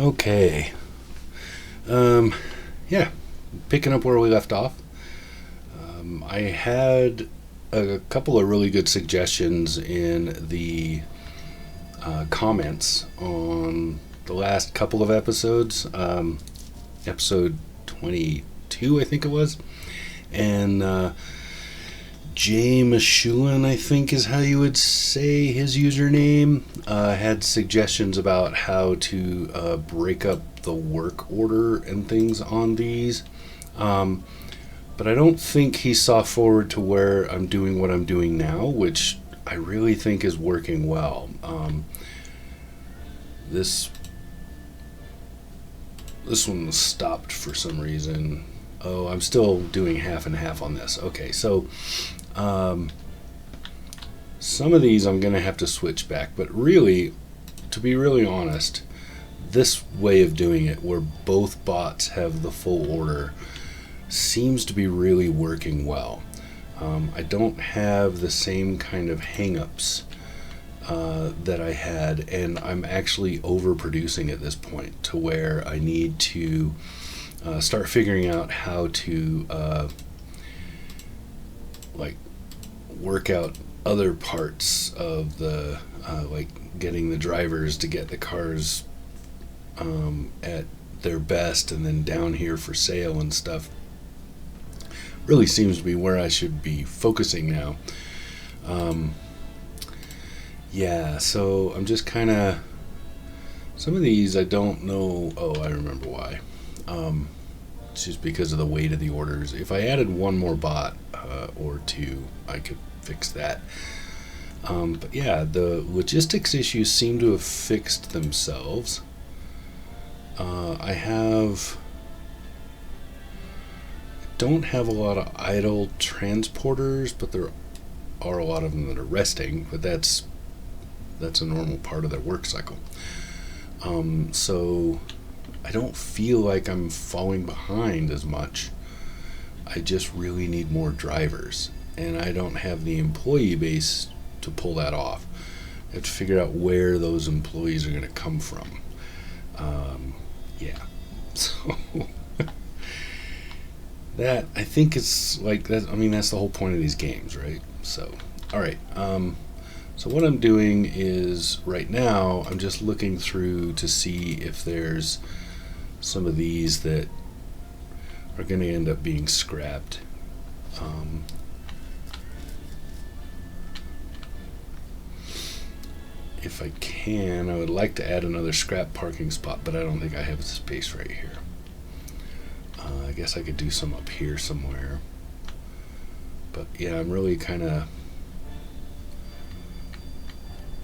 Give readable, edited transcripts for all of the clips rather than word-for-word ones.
Okay. Um, yeah, picking up where we left off. I had a couple of really good suggestions in the comments on the last couple of episodes. Episode 22, I think it was. And Jay Shulin, I think is how you would say his username, had suggestions about how to break up the work order and things on these. But I don't think he saw forward to where I'm doing what I'm doing now, which I really think is working well. This one was stopped for some reason. Oh, I'm still doing half and half on this. Okay, so some of these I'm going to have to switch back, but really, to be really honest, this way of doing it, where both bots have the full order, seems to be really working well. I don't have the same kind of hang-ups that I had, and I'm actually overproducing at this point to where I need to start figuring out how to work out other parts of the getting the drivers to get the cars at their best and then down here for sale and stuff. Really seems to be where I should be focusing now. So I'm just kind of, some of these I don't know. Oh, I remember why. It's just because of the weight of the orders. If I added one more bot or two, I could fix that. But yeah, the logistics issues seem to have fixed themselves. I don't have a lot of idle transporters, but there are a lot of them that are resting, but that's a normal part of their work cycle. So I don't feel like I'm falling behind as much. I just really need more drivers, and I don't have the employee base to pull that off. I have to figure out where those employees are going to come from. So that, I think it's like that. I mean, that's the whole point of these games, right? So, all right. So what I'm doing is right now I'm just looking through to see if there's some of these that are going to end up being scrapped. If I can, I would like to add another scrap parking spot, but I don't think I have the space right here. I guess I could do some up here somewhere. But yeah, I'm really kind of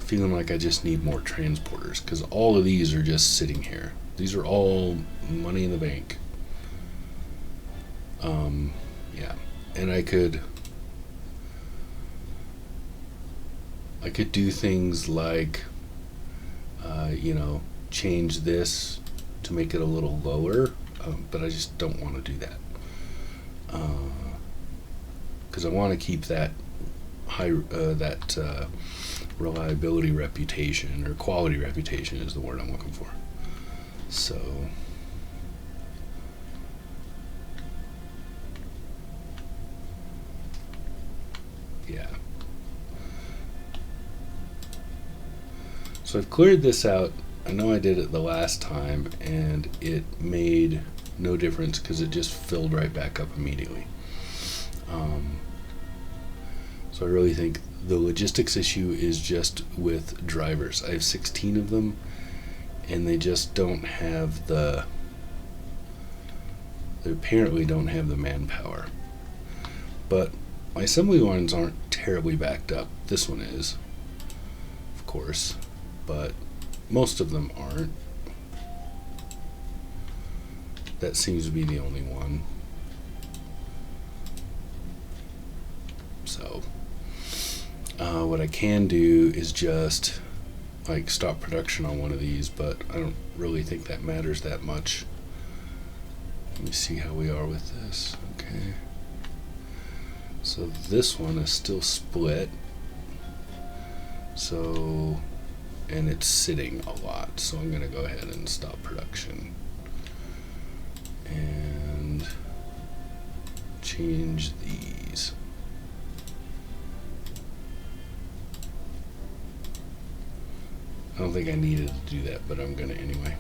feeling like I just need more transporters, because all of these are just sitting here. These are all money in the bank. And I could do things like change this to make it a little lower, but I just don't want to do that because I want to keep that high reliability reputation, or quality reputation is the word I'm looking for. So yeah. So I've cleared this out. I know I did it the last time and it made no difference because it just filled right back up immediately. So I really think the logistics issue is just with drivers. I have 16 of them and they just don't have they apparently don't have the manpower. But my assembly lines aren't terribly backed up. This one is, of course, but most of them aren't. That seems to be the only one. So what I can do is just stop production on one of these, but I don't really think that matters that much. Let me see how we are with this. Okay. So this one is still split. So and it's sitting a lot, so I'm going to go ahead and stop production and change these. I don't think I needed to do that, but I'm going to anyway.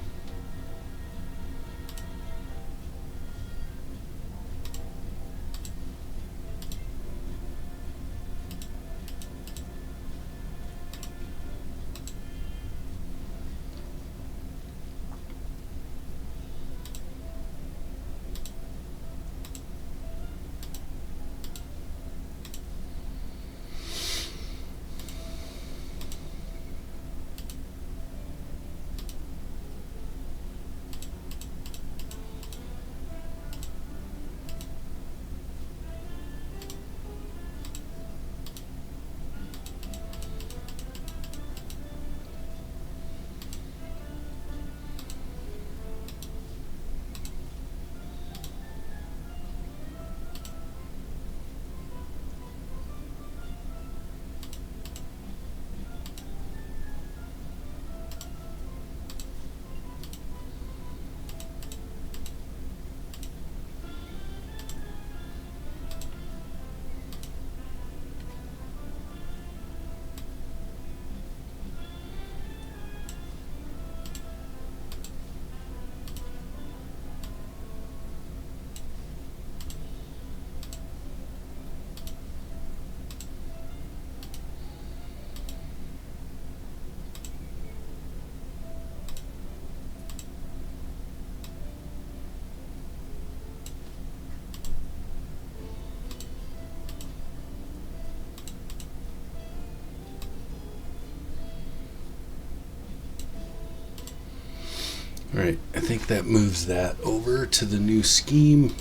Alright, I think that moves that over to the new scheme.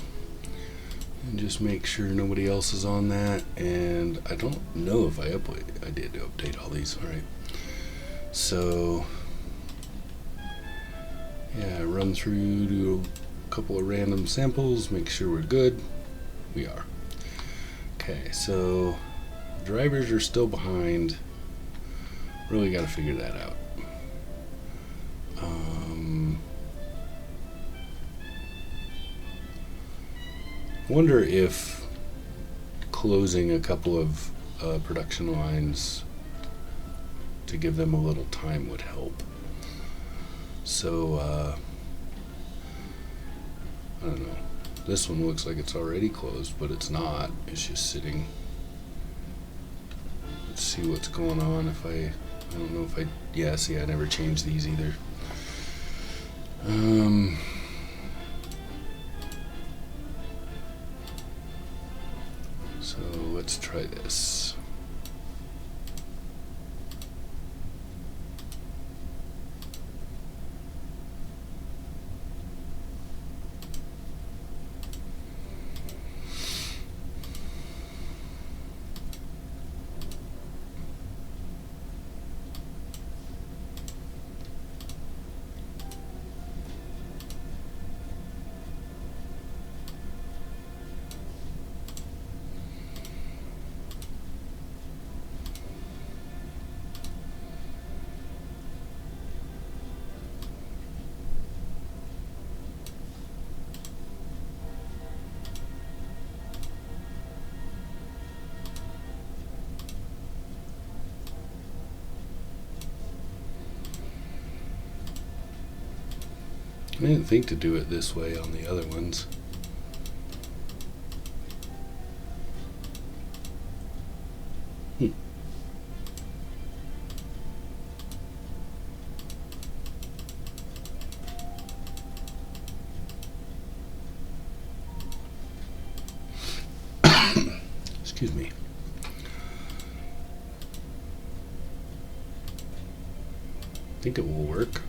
And just make sure nobody else is on that. And I don't know if I did update all these. Alright. So, yeah, run through, do a couple of random samples, make sure we're good. We are. Okay, so drivers are still behind. Really got to figure that out. Wonder if closing a couple of production lines to give them a little time would help. So I don't know. This one looks like it's already closed, but it's not. It's just sitting. Let's see what's going on. I don't know if yeah, see, I never changed these either. So let's try this. I didn't think to do it this way on the other ones. Excuse me. I think it will work.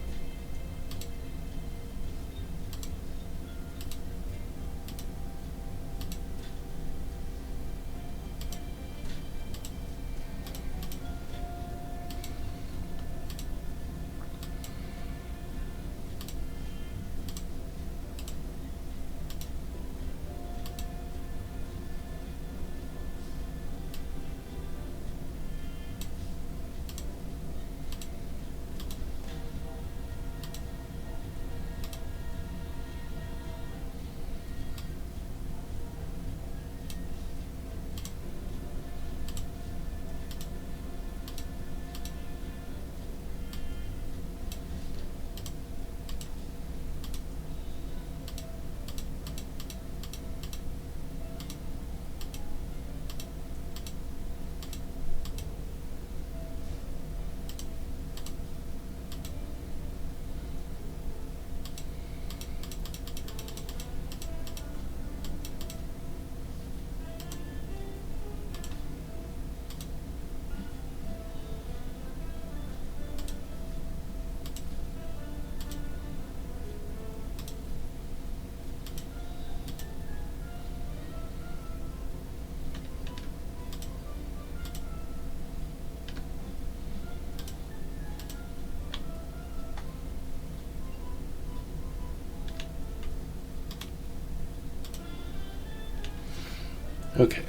Okay,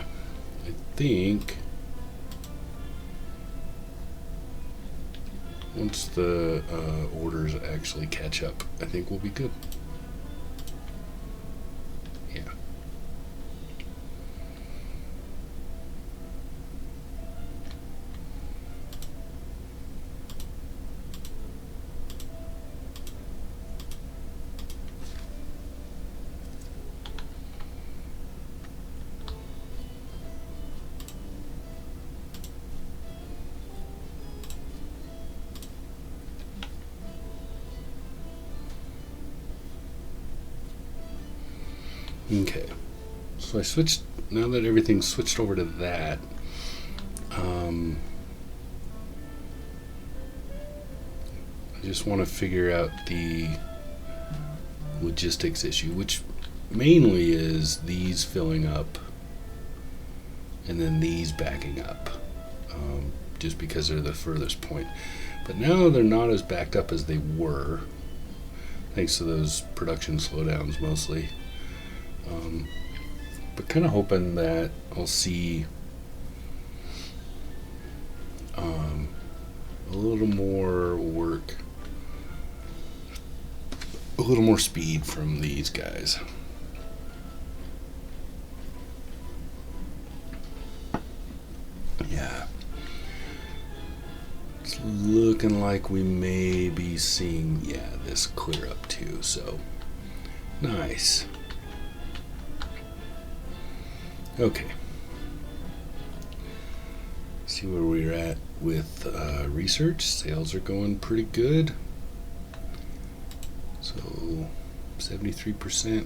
I think once the orders actually catch up, I think we'll be good. Yeah. Okay, so I switched, now that everything's switched over to that, I just want to figure out the logistics issue, which mainly is these filling up and then these backing up, just because they're the furthest point. But now they're not as backed up as they were, thanks to those production slowdowns mostly. But kind of hoping that I'll see a little more work, a little more speed from these guys. Yeah. It's looking like we may be seeing, yeah, this clear up too, so nice. Okay. See where we're at with research. Sales are going pretty good. So 73%.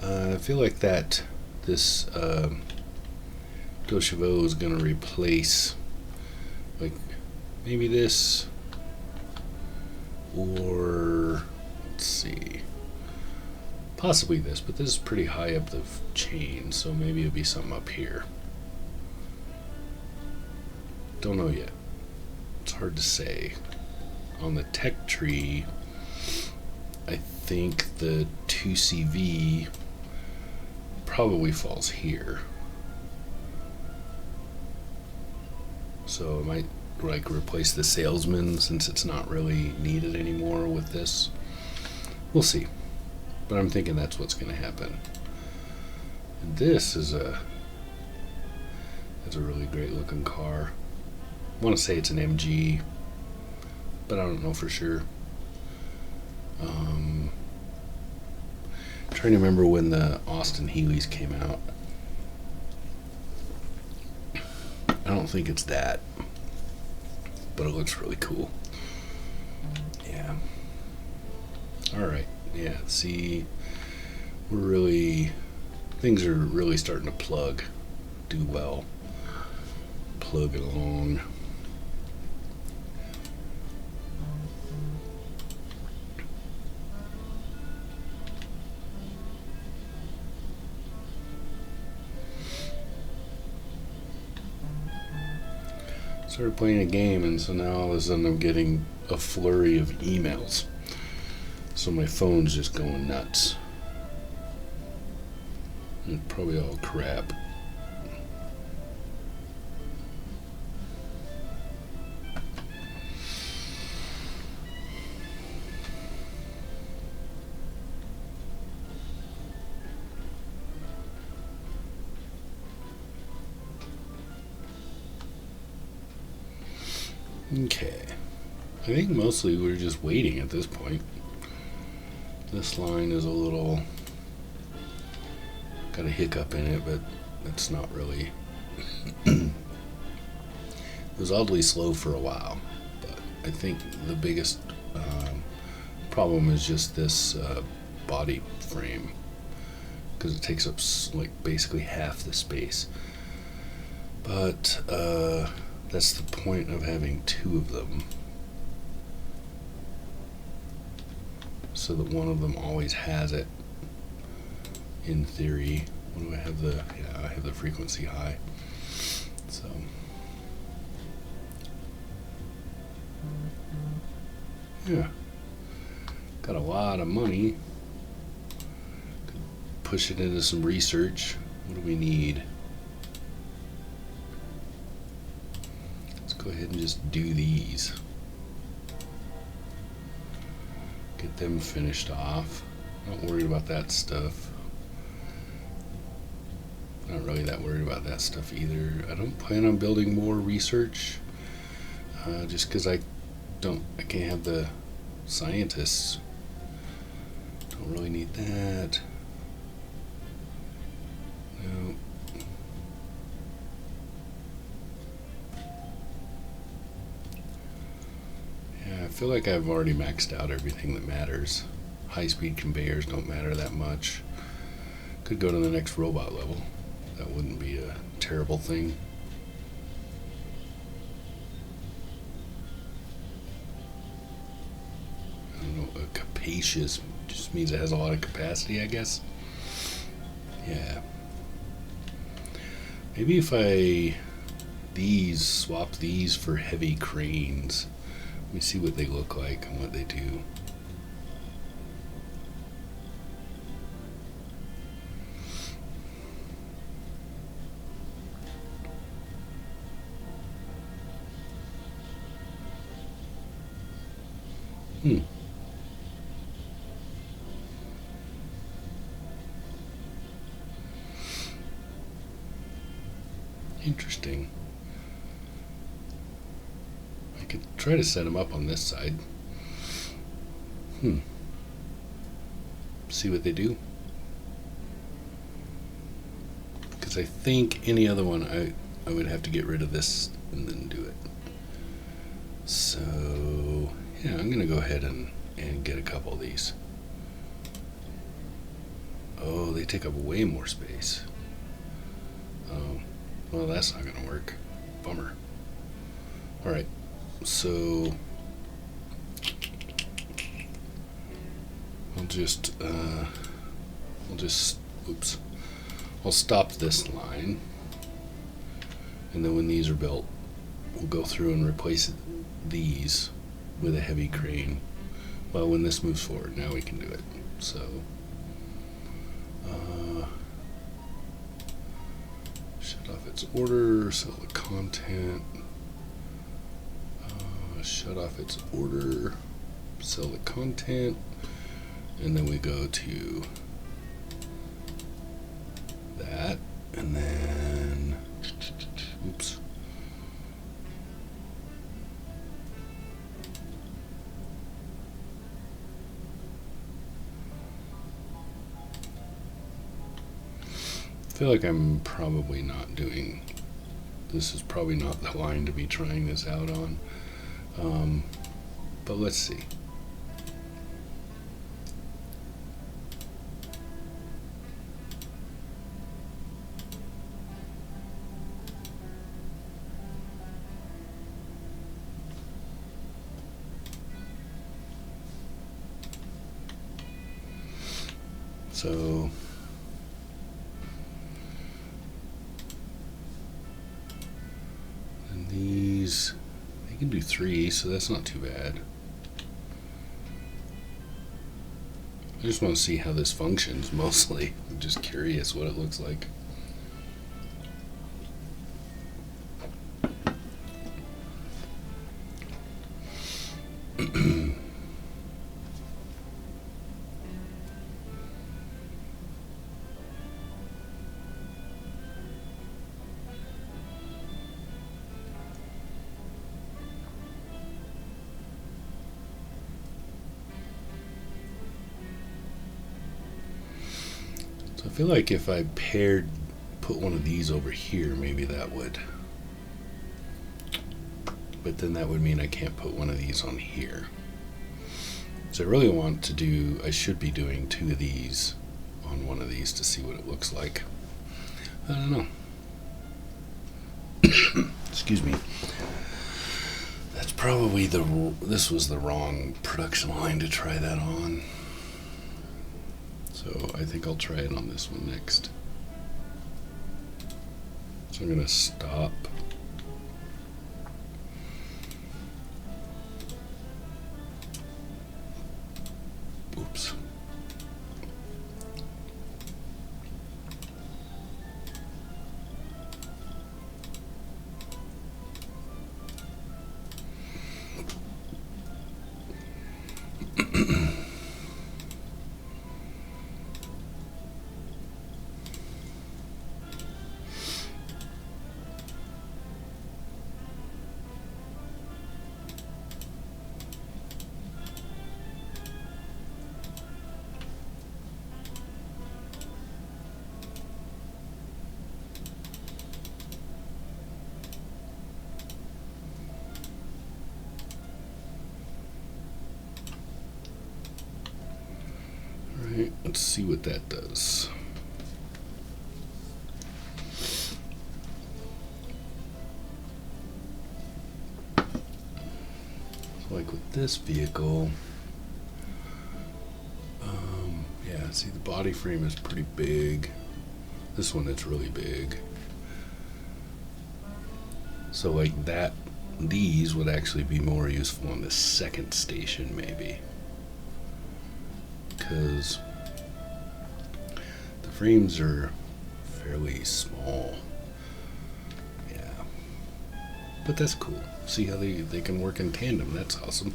I feel like that this Doshivo is going to replace, like, maybe this, or let's see, possibly this, but this is pretty high up the chain, so maybe it'll be something up here. Don't know yet. It's hard to say. On the tech tree, I think the 2CV probably falls here. So I might like replace the salesman since it's not really needed anymore with this. We'll see. But I'm thinking that's what's going to happen. And this is a really great looking car. I want to say it's an MG, but I don't know for sure. Trying to remember when the Austin Healey's came out. I don't think it's that, but it looks really cool. Yeah. All right. Yeah. See, things are really starting to do well. Plug it along. Started playing a game, and so now all of a sudden I'm getting a flurry of emails. So my phone's just going nuts. It's probably all crap. Okay. I think mostly we're just waiting at this point. This line is a little, got a hiccup in it, but it's not really. It was oddly slow for a while, but I think the biggest problem is just this body frame, because it takes up like basically half the space. But that's the point of having two of them, so that one of them always has it, in theory. What do I have I have the frequency high. So yeah, got a lot of money. Could push it into some research. What do we need? go ahead and just do these. Get them finished off. Not worried about that stuff. Not really that worried about that stuff either. I don't plan on building more research, just because I can't have the scientists. Don't really need that. No. Yeah, I feel like I've already maxed out everything that matters. High-speed conveyors don't matter that much. Could go to the next robot level. That wouldn't be a terrible thing. I don't know, a capacious just means it has a lot of capacity, I guess. Yeah. Maybe if I swap these for heavy cranes. Let me see what they look like and what they do. Interesting. I could try to set them up on this side. See what they do. Because I think any other one, I would have to get rid of this and then do it. So, yeah, I'm going to go ahead and get a couple of these. Oh, they take up way more space. Oh, well, that's not going to work. Bummer. Alright, so I'll stop this line, and then when these are built, we'll go through and replace these with a heavy crane. Well, when this moves forward, now we can do it. So, shut off its order, sell the content, shut off its order, sell the content, and then we go to that, and then, oops. I feel like I'm probably not doing, this is probably not the line to be trying this out on, but let's see. So and these, they can do 3, so that's not too bad. I just want to see how this functions mostly. I'm just curious what it looks like. I feel like if I put one of these over here, maybe that would. But then that would mean I can't put one of these on here. So I really want to do, I should be doing 2 of these on one of these to see what it looks like. I don't know. Excuse me. That's probably this was the wrong production line to try that on. So I think I'll try it on this one next. So I'm going to stop. Oops. Alright, let's see what that does. Like with this vehicle, yeah, see the body frame is pretty big. This one it's really big. So like that, these would actually be more useful on the second station maybe. Because the frames are fairly small. Yeah. But that's cool. See how they can work in tandem. That's awesome.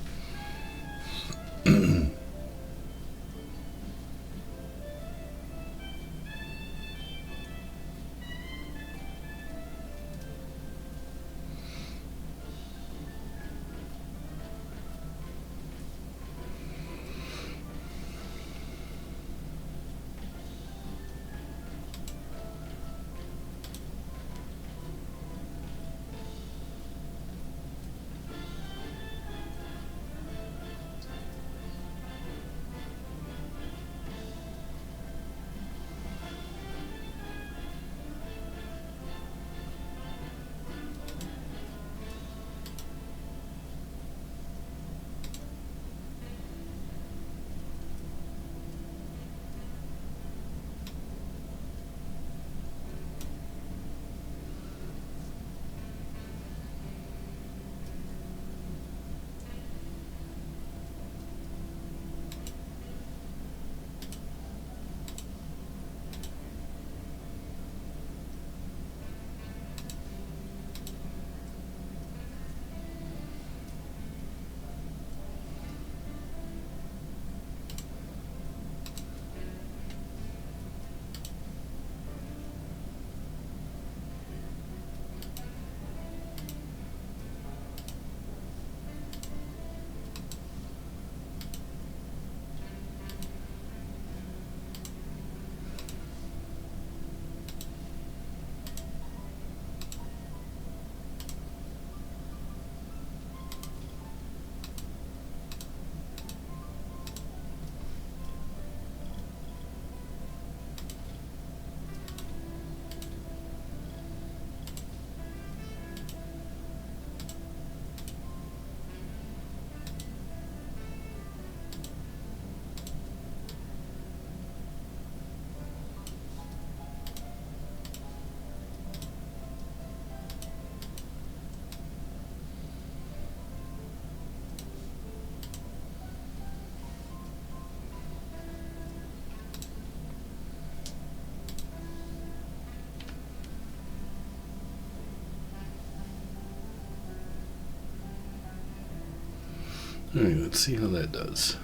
Alright, let's see how that does.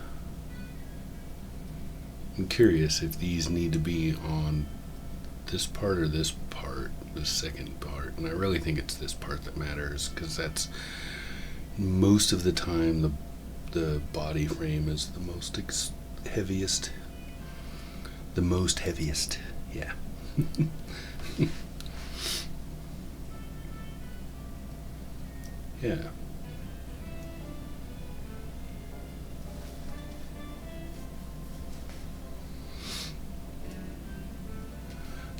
I'm curious if these need to be on this part or this part, the second part. And I really think it's this part that matters, because that's most of the time the body frame is the most heaviest. The most heaviest, yeah. Yeah.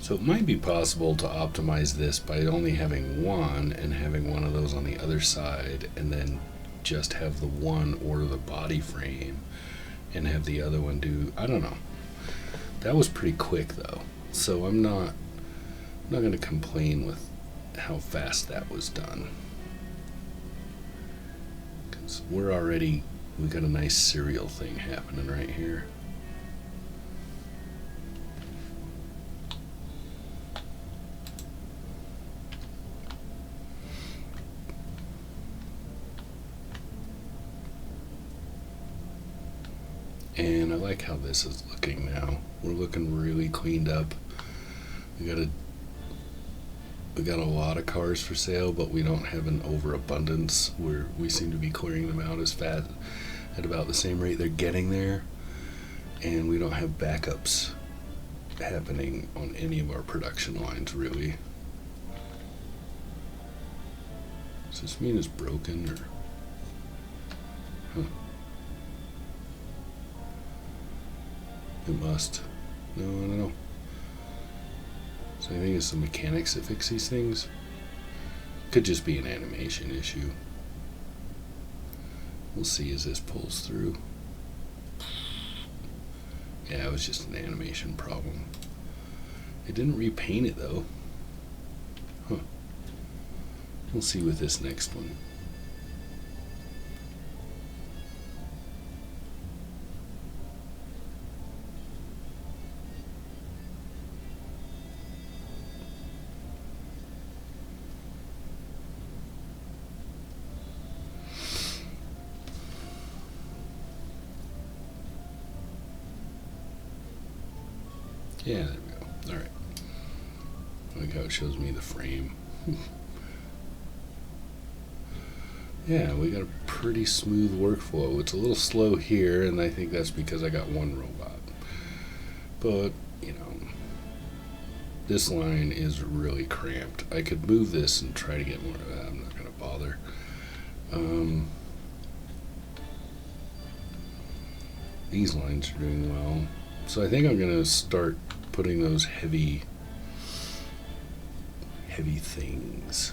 So it might be possible to optimize this by only having one and having one of those on the other side, and then just have the one order the body frame and have the other one do, I don't know. That was pretty quick though, so I'm not going to complain with how fast that was done. Because we got a nice serial thing happening right here. And I like how this is looking now. We're looking really cleaned up. We got a lot of cars for sale, but we don't have an overabundance where we seem to be clearing them out as fast at about the same rate they're getting there. And we don't have backups happening on any of our production lines, really. Does this mean it's broken, or? Huh. It must. No, I don't know. So I think it's the mechanics that fix these things. Could just be an animation issue. We'll see as this pulls through. Yeah, it was just an animation problem. It didn't repaint it though. Huh. We'll see with this next one. Yeah, there we go. Alright. I like how it shows me the frame. Yeah, we got a pretty smooth workflow. It's a little slow here, and I think that's because I got one robot. But, you know, this line is really cramped. I could move this and try to get more of that. I'm not going to bother. These lines are doing well. So I think I'm going to start putting those heavy things.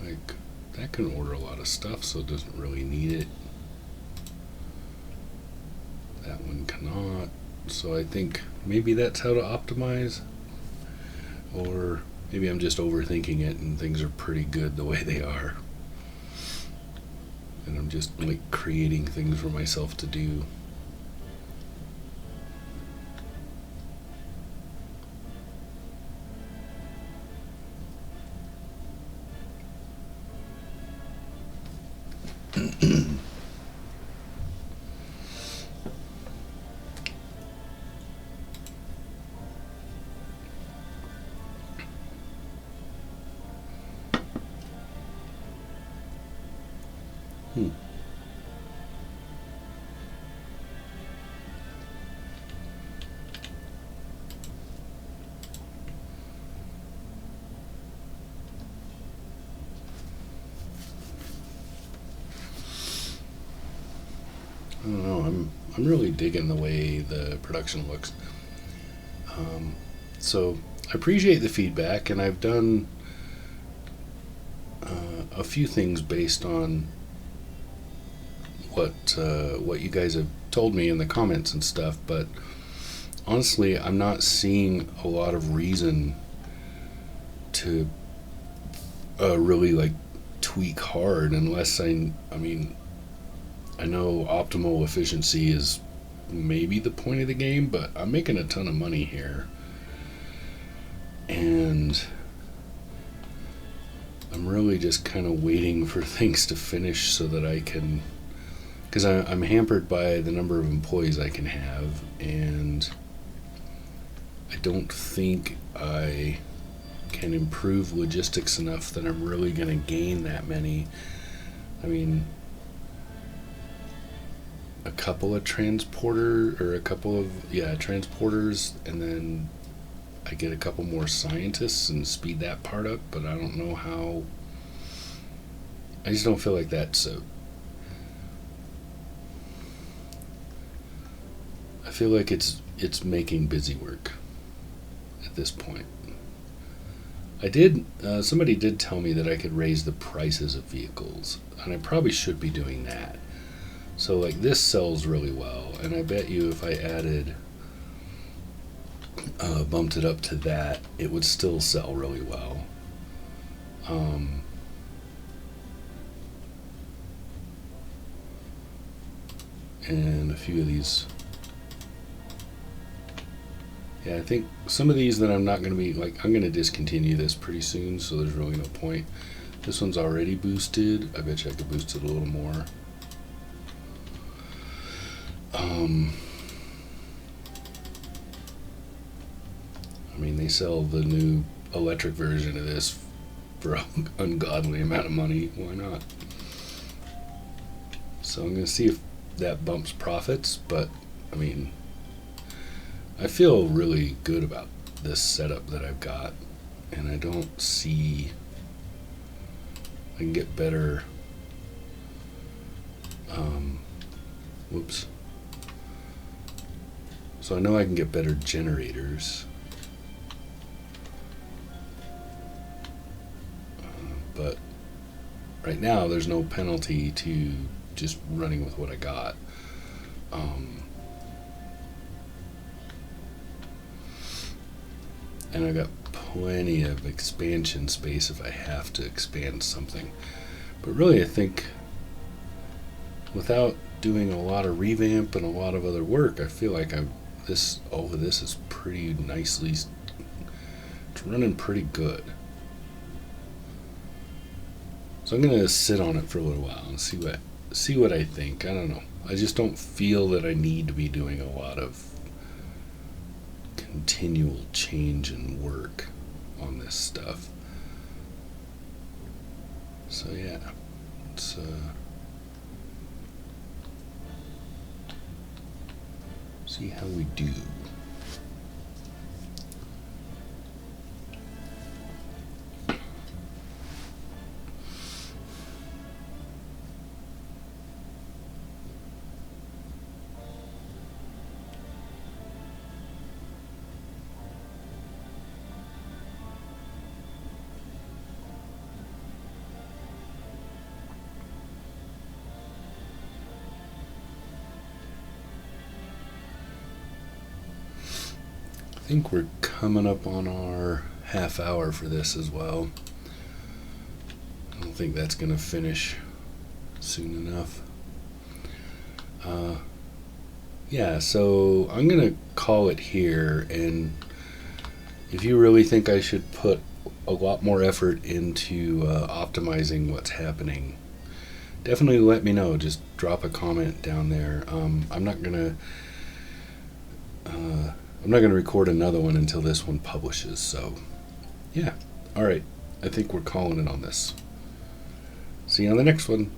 Like, that can order a lot of stuff, so it doesn't really need it. That one cannot. So I think maybe that's how to optimize. Or maybe I'm just overthinking it and things are pretty good the way they are. And I'm just like creating things for myself to do. I don't know. I'm really digging the way the production looks. So I appreciate the feedback, and I've done a few things based on what you guys have told me in the comments and stuff. But honestly, I'm not seeing a lot of reason to really like tweak hard unless I mean. I know optimal efficiency is maybe the point of the game, but I'm making a ton of money here. And I'm really just kind of waiting for things to finish so that I can... Because I'm hampered by the number of employees I can have, and I don't think I can improve logistics enough that I'm really going to gain that many. I mean... a couple of transporters, and then I get a couple more scientists and speed that part up, but I don't know how. I just don't feel like that's so. I feel like it's making busy work at this point. Somebody did tell me that I could raise the prices of vehicles, and I probably should be doing that. So like this sells really well, and I bet you if I added, bumped it up to that, it would still sell really well. And a few of these, yeah, I think some of these that I'm not going to be, like, I'm going to discontinue this pretty soon, so there's really no point. This one's already boosted. I bet you I could boost it a little more. I mean, they sell the new electric version of this for an ungodly amount of money. Why not? So I'm going to see if that bumps profits, but I mean, I feel really good about this setup that I've got, and I don't see I can get better. Whoops. So I know I can get better generators. But right now there's no penalty to just running with what I got. And I've got plenty of expansion space if I have to expand something. But really, I think without doing a lot of revamp and a lot of other work, I feel like this is pretty nicely, it's running pretty good. So I'm gonna sit on it for a little while and see what I think. I don't know. I just don't feel that I need to be doing a lot of continual change and work on this stuff. So yeah, let's see how we do. I think we're coming up on our half hour for this as well. I don't think that's going to finish soon enough. Yeah, so I'm going to call it here, and if you really think I should put a lot more effort into optimizing what's happening, definitely let me know. Just drop a comment down there. I'm not gonna record another one until this one publishes. So, yeah. All right. I think we're calling it on this. See you on the next one.